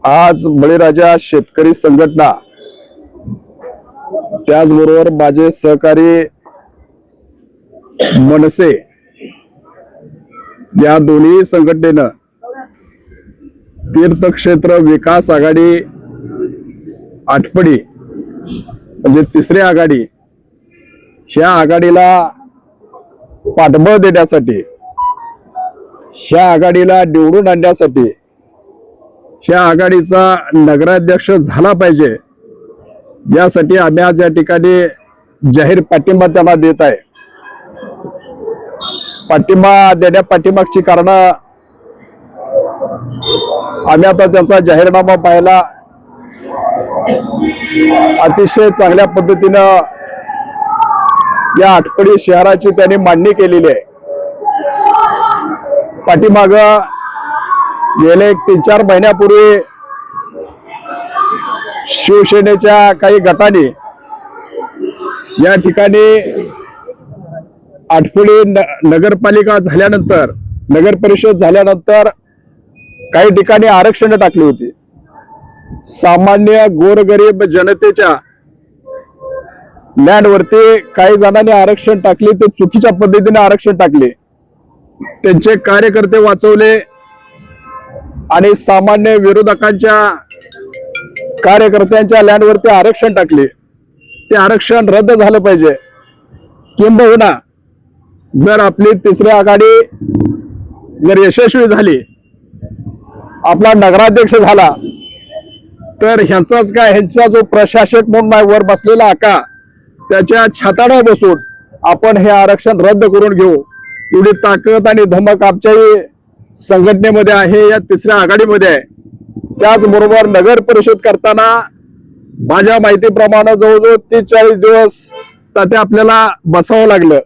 आज बळीराजा शेतकरी संघटना त्याचबरोबर माझे सहकारी मनसे या दोन्ही संघटनेनं तीर्थक्षेत्र विकास आघाडी आटपडी म्हणजे तिसरी आघाडी ह्या आघाडीला पाठबळ देण्यासाठी, ह्या आघाडीला निवडून आणण्यासाठी, ह्या आघाडीचा नगराध्यक्ष झाला पाहिजे यासाठी आम्ही आज या ठिकाणी जाहीर पाठिंबा त्यांना देत आहे। पाठिंबा देण्यापाठीमागची कारण आम्ही आता त्यांचा जाहीरनामा पाहिला, अतिशय चांगल्या पद्धतीनं या आटपडी शहराची त्यांनी मांडणी केलेली आहे। पाठीमाग गेले 3-4 महिन्यापूर्वी शिवसेनेच्या काही गटाने या ठिकाणी आटपडी नगरपालिका झाल्यानंतर, नगर परिषद झाल्यानंतर काही ठिकाणी आरक्षण टाकली होती। सामान्य गोरगरीब जनतेच्या लँडवरती काही जणांनी आरक्षण टाकले, ते चुकीच्या पद्धतीने आरक्षण टाकले, त्यांचे कार्यकर्ते वाचवले आणि सामान्य विरोधकांच्या कार्यकर्त्यांच्या लँडवरती आरक्षण टाकले। ते आरक्षण रद्द झालं पाहिजे, किंबहुना जर आपली तिसरी आघाडी जर यशस्वी झाली, आपला नगराध्यक्ष झाला, तर ह्यांचाच काय, ह्यांचा जो प्रशासक म्हणून वर बसलेला आका, त्याच्या छाताडा बसून आपण हे आरक्षण रद्द करून घेऊ, एवढी ताकद आणि धमक आमच्याही संघटनेमध्ये आहे, या तिसऱ्या आघाडीमध्ये आहे। त्याचबरोबर नगर परिषद करताना माझ्या माहितीप्रमाणे जवळजवळ 30-40 दिवस ते आपल्याला बसावं लागलं,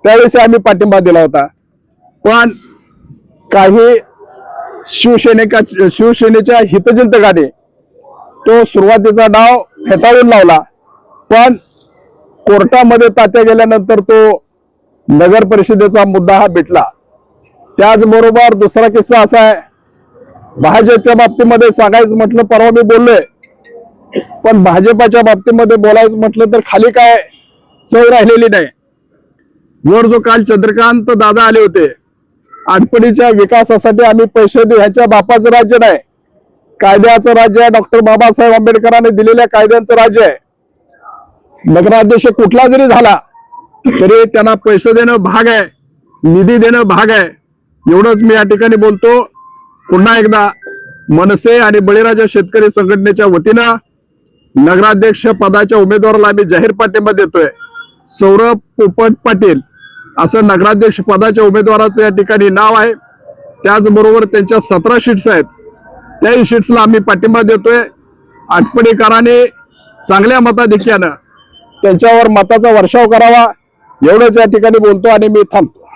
त्यावेळेस आम्ही पाठिंबा दिला होता। पण काही शिवसेनेच्या हितचिंतकाने तो सुरुवातीचा डाव फेटाळून लावला, पण कोर्टामध्ये तात्या गेल्यानंतर तो नगर परिषदेचा मुद्दा हा मिटला। त्याचबरोबर दुसरा किस्सा असा आहे, भाजपच्या बाबतीमध्ये सांगायचं म्हटलं, परवा मी बोललोय, पण भाजपाच्या बाबतीमध्ये बोलायचं म्हटलं तर खाली काय चव राहिलेली नाही। वर जो काल चंद्रकांत दादा आले होते, आटपडीच्या विकासासाठी आम्ही पैसे देऊ, ह्याच्या बापाचं राज्य नाही, कायद्याचं राज्य आहे, डॉक्टर बाबासाहेब आंबेडकरांनी दिलेल्या कायद्यांचं राज्य आहे। नगराध्यक्ष कुठला जरी झाला तरी त्यांना पैसे देणं भाग आहे, निधी देणं भाग आहे, एवढंच मी या ठिकाणी बोलतो। पुन्हा एकदा मनसे आणि बळीराजा शेतकरी संघटनेच्या वतीनं नगराध्यक्ष पदाच्या उमेदवाराला आम्ही जाहीर पाठिंबा देतोय। सौरभ पोपट पाटील असं नगराध्यक्ष पदाच्या उमेदवाराचं या ठिकाणी नाव आहे। त्याचबरोबर त्यांच्या 17 शीट्स आहेत, त्याही शीट्सला आम्ही पाठिंबा देतोय। आटपडीकरांनी चांगल्या मताधिक्यानं त्यांच्यावर मताचा वर्षाव करावा, एवढंच या ठिकाणी बोलतो आणि मी थांबतो।